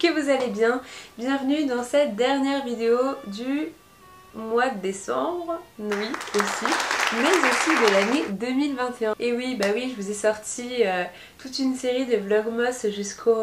que vous allez bien. Bienvenue dans cette dernière vidéo du mois de décembre, oui aussi, mais aussi de l'année 2021. Et oui, je vous ai sorti toute une série de vlogmas jusqu'au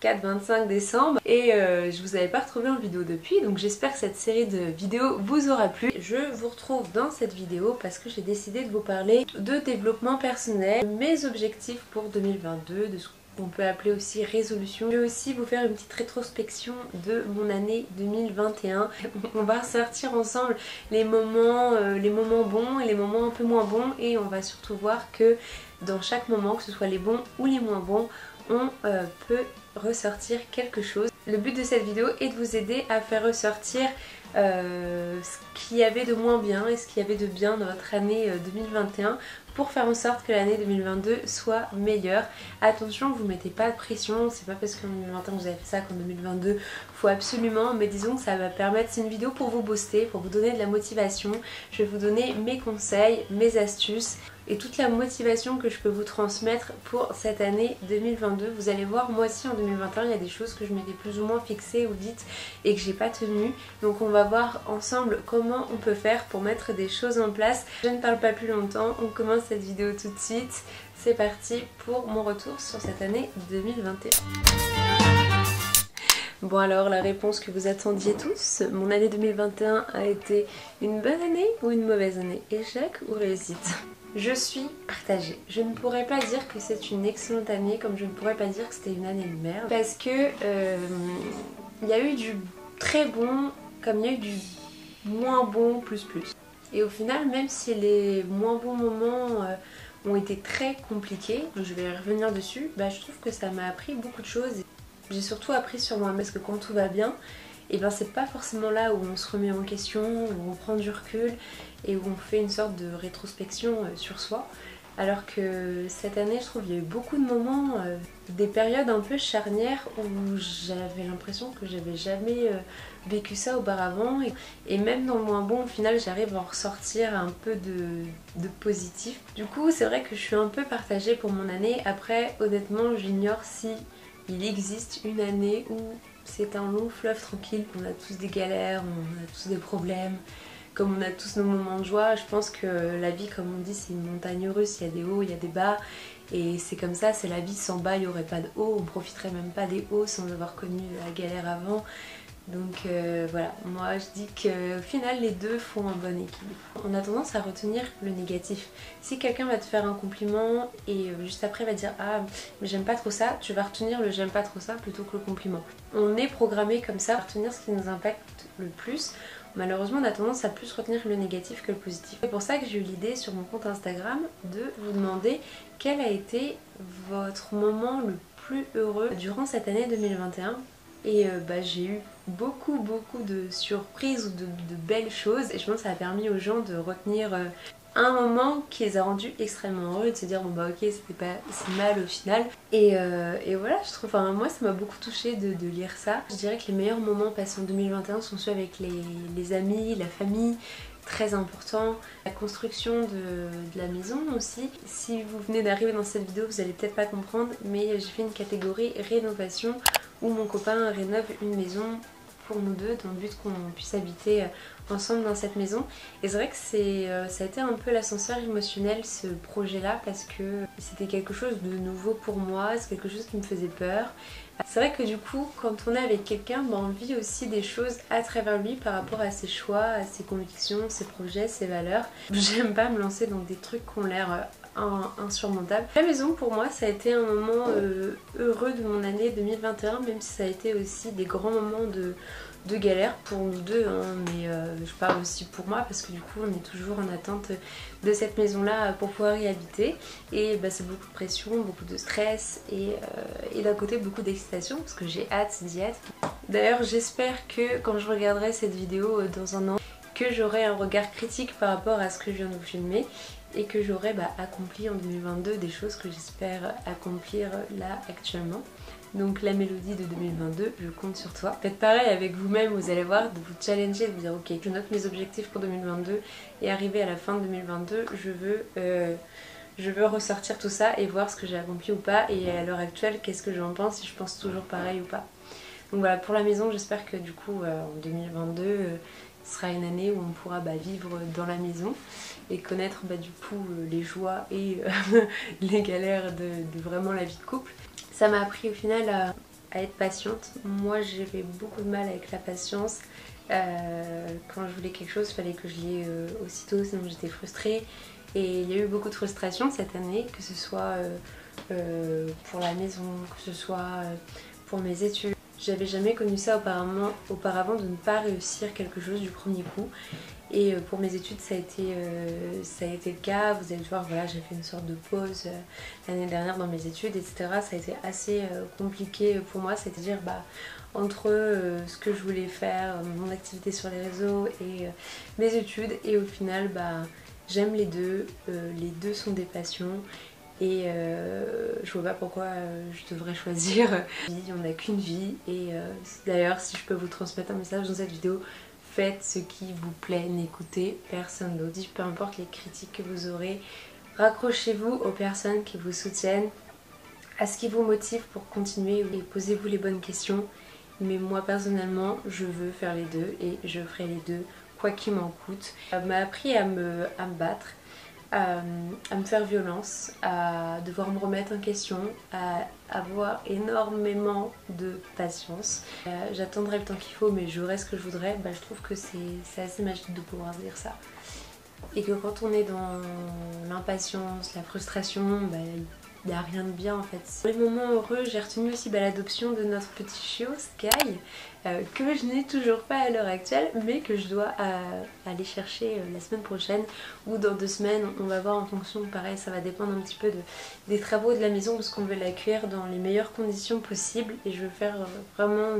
24-25 décembre et je vous avais pas retrouvé en vidéo depuis, donc j'espère que cette série de vidéos vous aura plu. Je vous retrouve dans cette vidéo parce que j'ai décidé de vous parler de développement personnel, de mes objectifs pour 2022, de ce qu'on peut appeler aussi résolution. Je vais aussi vous faire une petite rétrospection de mon année 2021. On va ressortir ensemble les moments bons et les moments un peu moins bons, et on va surtout voir que dans chaque moment, que ce soit les bons ou les moins bons, on peut ressortir quelque chose. Le but de cette vidéo est de vous aider à faire ressortir ce qu'il y avait de moins bien et ce qu'il y avait de bien dans votre année 2021 pour faire en sorte que l'année 2022 soit meilleure. Attention, vous mettez pas de pression, c'est pas parce qu'en 2021 vous avez fait ça qu'en 2022 faut absolument, mais disons que ça va permettre, c'est une vidéo pour vous booster, pour vous donner de la motivation. Je vais vous donner mes conseils, mes astuces et toute la motivation que je peux vous transmettre pour cette année 2022. Vous allez voir, moi aussi en 2021 il y a des choses que je m'étais plus ou moins fixées ou dites et que j'ai pas tenues, donc on va voir ensemble comment on peut faire pour mettre des choses en place. Je ne parle pas plus longtemps, on commence cette vidéo tout de suite. C'est parti pour mon retour sur cette année 2021. Bon alors, la réponse que vous attendiez tous, mon année 2021 a été une bonne année ou une mauvaise année? Échec ou réussite? Je suis partagée. Je ne pourrais pas dire que c'est une excellente année, comme je ne pourrais pas dire que c'était une année de merde, parce que il y a eu du très bon comme il y a eu du moins bon plus. Et au final, même si les moins bons moments ont été très compliqués, je vais revenir dessus, je trouve que ça m'a appris beaucoup de choses. J'ai surtout appris sur moi, parce que quand tout va bien, et c'est pas forcément là où on se remet en question, où on prend du recul et où on fait une sorte de rétrospection sur soi. Alors que cette année, je trouve qu'il y a eu beaucoup de moments, des périodes un peu charnières où j'avais l'impression que j'avais jamais vécu ça auparavant. Et même dans le moins bon, au final, j'arrive à en ressortir un peu de positif. Du coup, c'est vrai que je suis un peu partagée pour mon année. Après, honnêtement, j'ignore si il existe une année où c'est un long fleuve tranquille. On a tous des galères, on a tous des problèmes. Comme on a tous nos moments de joie, je pense que la vie, comme on dit, c'est une montagne russe, il y a des hauts, il y a des bas, et c'est comme ça, c'est la vie. Sans bas, il n'y aurait pas de haut, on profiterait même pas des hauts sans avoir connu la galère avant. Donc voilà, moi je dis qu'au final les deux font un bon équilibre. On a tendance à retenir le négatif. Si quelqu'un va te faire un compliment et juste après va dire ah mais j'aime pas trop ça, tu vas retenir le j'aime pas trop ça plutôt que le compliment. On est programmé comme ça à retenir ce qui nous impacte le plus. Malheureusement, on a tendance à plus retenir le négatif que le positif. C'est pour ça que j'ai eu l'idée sur mon compte Instagram de vous demander quel a été votre moment le plus heureux durant cette année 2021. Et j'ai eu beaucoup de surprises ou de belles choses, et je pense que ça a permis aux gens de retenir un moment qui les a rendus extrêmement heureux, de se dire bon ok, c'était pas si mal au final. Et voilà, je trouve, moi ça m'a beaucoup touchée de lire ça. Je dirais que les meilleurs moments passés en 2021 sont ceux avec les amis, la famille, très important. La construction de la maison aussi. Si vous venez d'arriver dans cette vidéo, vous allez peut-être pas comprendre, mais j'ai fait une catégorie rénovation où mon copain rénove une maison pour nous deux dans le but qu'on puisse habiter ensemble dans cette maison. Et c'est vrai que ça a été un peu l'ascenseur émotionnel, ce projet là, parce que c'était quelque chose de nouveau pour moi, c'est quelque chose qui me faisait peur. C'est vrai que du coup quand on est avec quelqu'un, on vit aussi des choses à travers lui par rapport à ses choix, à ses convictions, ses projets, ses valeurs. J'aime pas me lancer dans des trucs qui ont l'air insurmontable. La maison pour moi ça a été un moment heureux de mon année 2021, même si ça a été aussi des grands moments de galère pour nous deux, mais je parle aussi pour moi parce que du coup on est toujours en attente de cette maison là pour pouvoir y habiter, et c'est beaucoup de pression, beaucoup de stress et d'un côté beaucoup d'excitation parce que j'ai hâte d'y être. D'ailleurs j'espère que quand je regarderai cette vidéo dans un an, que j'aurai un regard critique par rapport à ce que je viens de vous filmer et que j'aurai accompli en 2022 des choses que j'espère accomplir là actuellement. Donc la mélodie de 2022, je compte sur toi. Faites pareil avec vous-même, vous allez voir, de vous challenger, de vous dire ok, je note mes objectifs pour 2022 et arrivé à la fin de 2022, je veux ressortir tout ça et voir ce que j'ai accompli ou pas, et à l'heure actuelle, qu'est-ce que j'en pense, si je pense toujours pareil ou pas. Donc voilà, pour la maison, j'espère que du coup en 2022 ce sera une année où on pourra vivre dans la maison et connaître du coup les joies et les galères de vraiment la vie de couple. Ça m'a appris au final à être patiente. Moi j'avais beaucoup de mal avec la patience. Quand je voulais quelque chose, il fallait que je l'ai aussitôt, sinon j'étais frustrée. Et il y a eu beaucoup de frustration cette année, que ce soit pour la maison, que ce soit pour mes études. J'avais jamais connu ça auparavant de ne pas réussir quelque chose du premier coup. Et pour mes études ça a été le cas. Vous allez voir, voilà, j'ai fait une sorte de pause l'année dernière dans mes études, etc. Ça a été assez compliqué pour moi, c'est-à-dire entre ce que je voulais faire, mon activité sur les réseaux et mes études. Et au final j'aime les deux sont des passions. Et je vois pas pourquoi je devrais choisir. On n'a qu'une vie et d'ailleurs si je peux vous transmettre un message dans cette vidéo, faites ce qui vous plaît, n'écoutez personne d'autre. Peu importe les critiques que vous aurez, raccrochez-vous aux personnes qui vous soutiennent, à ce qui vous motive pour continuer et posez-vous les bonnes questions. Mais moi personnellement je veux faire les deux et je ferai les deux quoi qu'il m'en coûte. Ça m'a appris à me battre, à me faire violence, à devoir me remettre en question, à avoir énormément de patience. J'attendrai le temps qu'il faut mais j'aurai ce que je voudrais. Je trouve que c'est assez magique de pouvoir dire ça. Et que quand on est dans l'impatience, la frustration, il n'y a rien de bien en fait. Pour les moments heureux, j'ai retenu aussi l'adoption de notre petit chiot Sky, que je n'ai toujours pas à l'heure actuelle, mais que je dois aller chercher la semaine prochaine ou dans 2 semaines. On va voir en fonction, pareil, ça va dépendre un petit peu des travaux de la maison parce qu'on veut l'accueillir dans les meilleures conditions possibles et je veux faire vraiment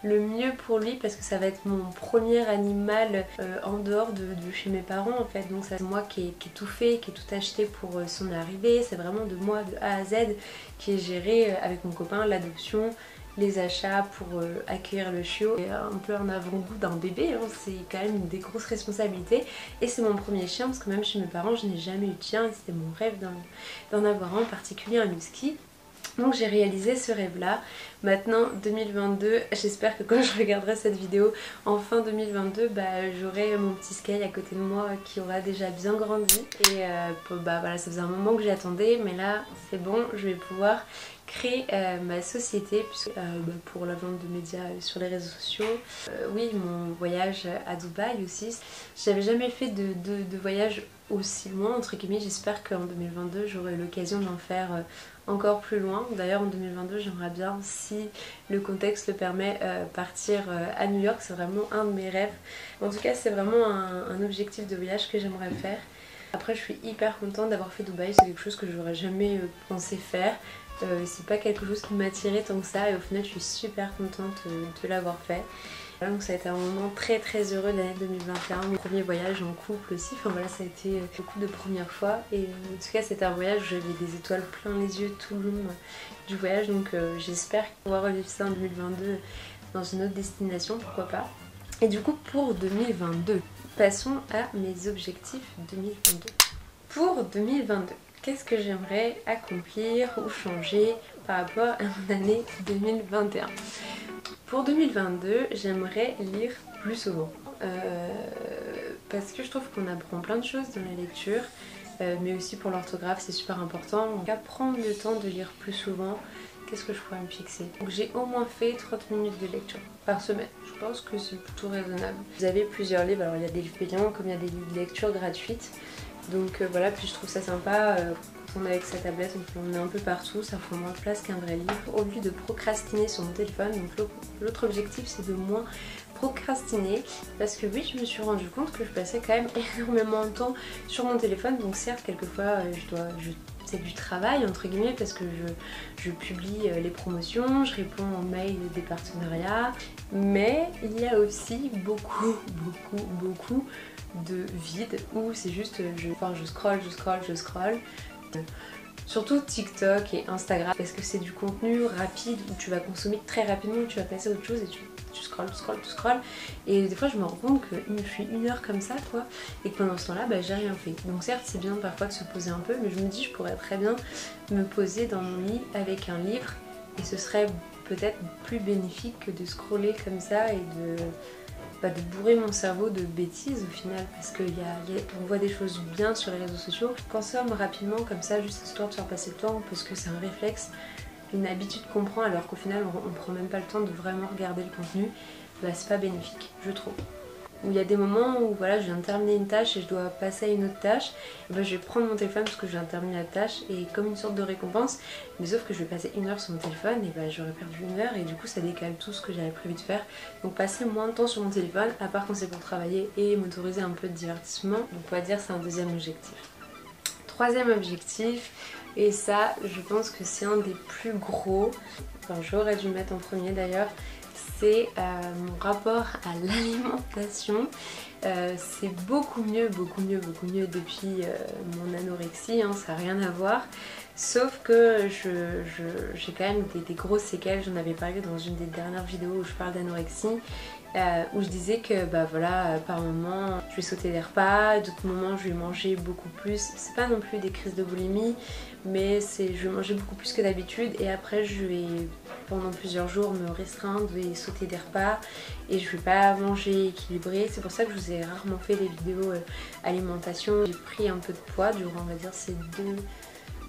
le mieux pour lui parce que ça va être mon premier animal en dehors de chez mes parents en fait. Donc c'est moi qui ai tout fait, qui ai tout acheté pour son arrivée. C'est vraiment de moi de A à Z qui est géré avec mon copain l'adoption, les achats pour accueillir le chiot. Et un peu en avant-goût d'un bébé, hein. C'est quand même une des grosses responsabilités et c'est mon premier chien parce que même chez mes parents je n'ai jamais eu de chien et c'était mon rêve d'en avoir un, en particulier un husky. Donc j'ai réalisé ce rêve là. Maintenant 2022, j'espère que quand je regarderai cette vidéo en fin 2022, j'aurai mon petit Sky à côté de moi qui aura déjà bien grandi. Et voilà, ça faisait un moment que j'attendais mais là c'est bon, je vais pouvoir créer ma société puisque, pour la vente de médias sur les réseaux sociaux. Oui, mon voyage à Dubaï aussi. J'avais jamais fait de voyage aussi loin entre guillemets. J'espère qu'en 2022 j'aurai l'occasion d'en faire encore plus loin. D'ailleurs en 2022 j'aimerais bien, si le contexte le permet, partir à New York. C'est vraiment un de mes rêves. En tout cas c'est vraiment un objectif de voyage que j'aimerais faire. Après je suis hyper contente d'avoir fait Dubaï. C'est quelque chose que j'aurais jamais pensé faire. C'est pas quelque chose qui m'attirait tant que ça et au final je suis super contente de l'avoir fait. Donc ça a été un moment très très heureux de l'année 2021, mon premier voyage en couple aussi, enfin voilà, ça a été beaucoup de premières fois et en tout cas c'était un voyage où j'avais des étoiles plein les yeux tout le long du voyage, donc j'espère pouvoir revivre ça en 2022 dans une autre destination, pourquoi pas. Et du coup pour 2022, passons à mes objectifs 2022. Pour 2022, qu'est-ce que j'aimerais accomplir ou changer par rapport à mon année 2021? Pour 2022, j'aimerais lire plus souvent parce que je trouve qu'on apprend plein de choses dans la lecture, mais aussi pour l'orthographe c'est super important. Donc à prendre le temps de lire plus souvent. Qu'est-ce que je pourrais me fixer? Donc j'ai au moins fait 30 minutes de lecture par semaine. Je pense que c'est plutôt raisonnable. Vous avez plusieurs livres, alors il y a des livres payants comme il y a des livres de lecture gratuites. Donc voilà, puis je trouve ça sympa. Quand on est avec sa tablette, on peut l'emmener un peu partout, ça prend moins de place qu'un vrai livre. Au lieu de procrastiner sur mon téléphone, donc l'autre objectif c'est de moins procrastiner. Parce que oui, je me suis rendu compte que je passais quand même énormément de temps sur mon téléphone. Donc certes, quelquefois c'est du travail entre guillemets parce que je publie les promotions, je réponds aux mails des partenariats. Mais il y a aussi beaucoup de vide où c'est juste je scroll. Surtout TikTok et Instagram parce que c'est du contenu rapide où tu vas consommer très rapidement, tu vas passer à autre chose et tu scrolles et des fois je me rends compte que je suis 1 heure comme ça quoi et que pendant ce temps là j'ai rien fait. Donc certes c'est bien parfois de se poser un peu mais je me dis je pourrais très bien me poser dans mon lit avec un livre et ce serait peut-être plus bénéfique que de scroller comme ça et de bourrer mon cerveau de bêtises au final, parce qu'on voit des choses bien sur les réseaux sociaux, je consomme rapidement comme ça juste histoire de faire passer le temps parce que c'est un réflexe, une habitude qu'on prend alors qu'au final on prend même pas le temps de vraiment regarder le contenu. C'est pas bénéfique, je trouve. Où il y a des moments où voilà, je viens de terminer une tâche et je dois passer à une autre tâche, je vais prendre mon téléphone parce que je viens de terminer la tâche et comme une sorte de récompense, mais sauf que je vais passer 1 heure sur mon téléphone et j'aurais perdu 1 heure et du coup ça décale tout ce que j'avais prévu de faire. Donc passer moins de temps sur mon téléphone, à part quand c'est pour travailler, et m'autoriser un peu de divertissement, donc on va dire c'est un deuxième objectif. Troisième objectif, et ça je pense que c'est un des plus gros, enfin j'aurais dû le mettre en premier d'ailleurs, c'est mon rapport à l'alimentation. C'est beaucoup mieux depuis mon anorexie, hein, ça n'a rien à voir. Sauf que j'ai quand même des grosses séquelles, j'en avais parlé dans une des dernières vidéos où je parle d'anorexie. Où je disais que voilà, par moment je vais sauter des repas, d'autres moments je vais manger beaucoup plus. C'est pas non plus des crises de boulimie, mais je vais manger beaucoup plus que d'habitude et après je vais pendant plusieurs jours me restreindre et sauter des repas et je vais pas manger équilibré. C'est pour ça que je vous ai rarement fait des vidéos alimentation. J'ai pris un peu de poids durant on va dire ces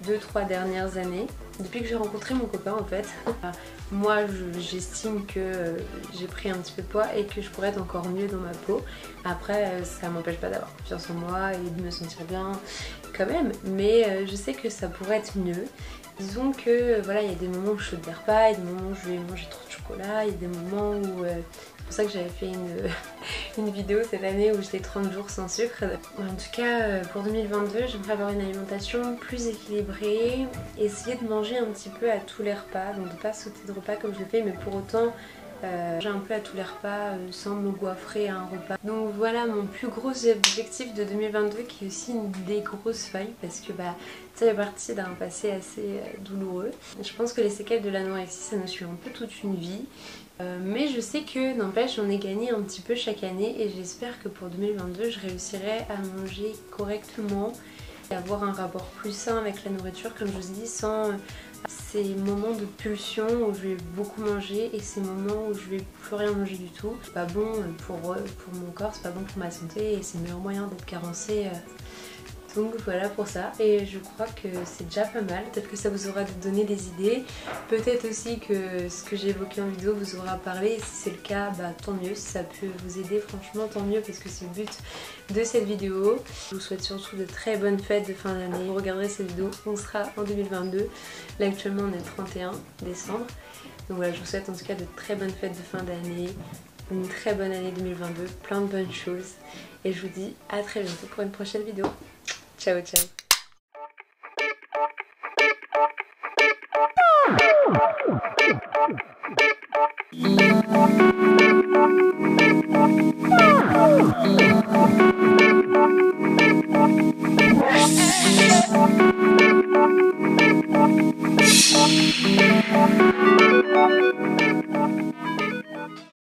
2-3 dernières années, depuis que j'ai rencontré mon copain en fait. Moi j'estime que j'ai pris un petit peu de poids et que je pourrais être encore mieux dans ma peau. Après ça m'empêche pas d'avoir confiance en moi et de me sentir bien quand même, mais je sais que ça pourrait être mieux. Disons que voilà, il y a des moments où je saute des repas, il y a des moments où je vais manger trop de chocolat, il y a des moments où c'est pour ça que j'avais fait une vidéo cette année où j'étais 30 jours sans sucre. En tout cas pour 2022 j'aimerais avoir une alimentation plus équilibrée, essayer de manger un petit peu à tous les repas, donc de pas sauter de repas comme je le fais, mais pour autant manger un peu à tous les repas sans me goiffrer à un repas. Donc voilà mon plus gros objectif de 2022, qui est aussi une des grosses failles parce que ça fait partie d'un passé assez douloureux. Je pense que les séquelles de l'anorexie ça nous suit un peu toute une vie. Mais je sais que n'empêche j'en ai gagné un petit peu chaque année et j'espère que pour 2022 je réussirai à manger correctement et avoir un rapport plus sain avec la nourriture, comme je vous dis, sans ces moments de pulsion où je vais beaucoup manger et ces moments où je vais plus rien manger du tout. C'est pas bon pour mon corps, c'est pas bon pour ma santé et c'est le meilleur moyen d'être carencé. Donc voilà pour ça, et je crois que c'est déjà pas mal. Peut-être que ça vous aura donné des idées, peut-être aussi que ce que j'ai évoqué en vidéo vous aura parlé, et si c'est le cas, tant mieux. Si ça peut vous aider, franchement tant mieux, parce que c'est le but de cette vidéo. Je vous souhaite surtout de très bonnes fêtes de fin d'année. Vous regarderez cette vidéo, on sera en 2022. Là actuellement on est le 31 décembre. Donc voilà, je vous souhaite en tout cas de très bonnes fêtes de fin d'année, une très bonne année 2022, plein de bonnes choses. Et je vous dis à très bientôt pour une prochaine vidéo. Ciao ciao.